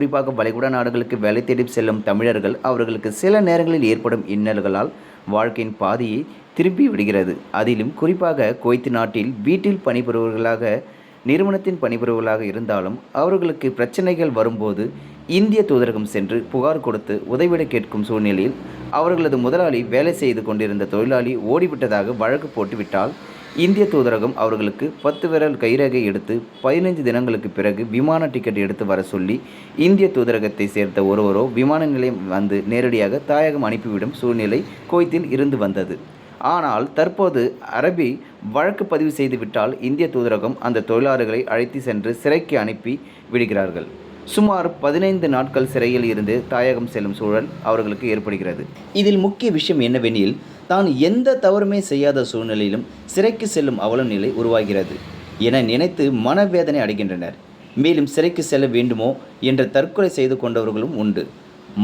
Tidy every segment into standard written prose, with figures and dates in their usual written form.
குறிப்பாக வளைகுடா நாடுகளுக்கு வேலை தேடி செல்லும் தமிழர்கள் அவர்களுக்கு சில நேரங்களில் ஏற்படும் இன்னல்களால் வாழ்க்கையின் பாதையை திருப்பி விடுகிறது. அதிலும் குறிப்பாக குவைத் நாட்டில் வீட்டில் பணிபுரிபவர்களாக நிறுவனத்தின் பணிபுரிபவர்களாக இருந்தாலும் அவர்களுக்கு பிரச்சனைகள் வரும்போது இந்திய தூதரகம் சென்று புகார் கொடுத்து உதவிட கேட்கும் சூழ்நிலையில் அவர்களது முதலாளி வேலை செய்து கொண்டிருந்த தொழிலாளி ஓடிவிட்டதாக வழக்கு போட்டுவிட்டால் இந்திய தூதரகம் அவர்களுக்கு 10 விரல் கைரேகை எடுத்து 15 தினங்களுக்கு பிறகு விமான டிக்கெட் எடுத்து வர சொல்லி இந்திய தூதரகத்தை சேர்ந்த ஒருவரோ விமான நிலையம் வந்து நேரடியாக தாயகம் அனுப்பிவிடும் சூழ்நிலை குவைத்தில் இருந்து வந்தது. ஆனால் தற்போது அரபி வழக்கு பதிவு செய்துவிட்டால் இந்திய தூதரகம் அந்த தொழிலாளர்களை அழைத்து சென்று சிறைக்கு அனுப்பி விடுகிறார்கள். சுமார் 15 நாட்கள் சிறையில் இருந்து தாயகம் செல்லும் சூழல் அவர்களுக்கு ஏற்படுகிறது. இதில் முக்கிய விஷயம் என்னவெனில், தான் எந்த தவறுமே செய்யாத சூழ்நிலையிலும் சிறைக்கு செல்லும் அவல நிலை உருவாகிறது என நினைத்து மனவேதனை அடைகின்றனர். மேலும் சிறைக்கு செல்ல வேண்டுமோ என்ற தற்கொலை செய்து கொண்டவர்களும் உண்டு,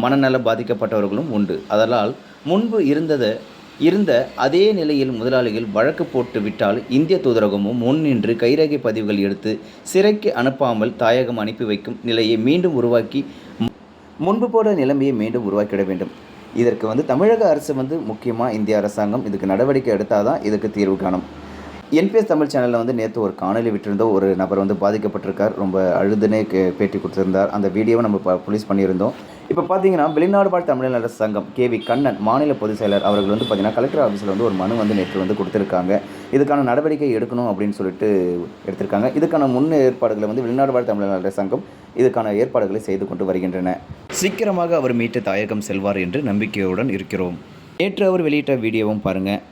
மனநலம் பாதிக்கப்பட்டவர்களும் உண்டு. அதனால் முன்பு இருந்த அதே நிலையில் முதலாளிகள் வழக்கு போட்டு விட்டால் இந்திய தூதரகமும் முன் நின்று கைரேகை பதிவுகள் எடுத்து சிறைக்கு அனுப்பாமல் தாயகம் அனுப்பி வைக்கும் நிலையை மீண்டும் உருவாக்கி முன்பு போல நிலைமையை மீண்டும் உருவாக்கிட வேண்டும். இதற்கு தமிழக அரசு முக்கியமாக இந்திய அரசாங்கம் இதுக்கு நடவடிக்கை எடுத்தால் தான் இதுக்கு தீர்வு காணும். என்பிஎஸ் தமிழ் சேனலில் நேற்று ஒரு காணொலி விட்டிருந்த ஒரு நபர் பாதிக்கப்பட்டிருக்கார். ரொம்ப அழுதுனே பேட்டி கொடுத்துருந்தார். அந்த வீடியோவை நம்ம போலீஸ் பண்ணியிருந்தோம். இப்போ பார்த்தீங்கன்னா வெளிநாடு வாழ் தமிழர் நல சங்கம் கேவி கண்ணன் மாநில பொதுச் செயலர் அவர்கள் பார்த்தீங்கன்னா கலெக்டர் ஆஃபீஸில் ஒரு மனு நேற்று கொடுத்துருக்காங்க. இதுக்கான நடவடிக்கை எடுக்கணும் அப்படின்னு சொல்லிட்டு எடுத்திருக்காங்க. இதுக்கான முன் ஏற்பாடுகளை வெளிநாடு வாழ் தமிழர் நல சங்கம் இதுக்கான ஏற்பாடுகளை செய்து கொண்டு வருகின்றன. சீக்கிரமாக அவர் மீட்டு தாயகம் செல்வார் என்று நம்பிக்கையுடன் இருக்கிறோம். நேற்று அவர் வெளியிட்ட வீடியோவும் பாருங்கள்.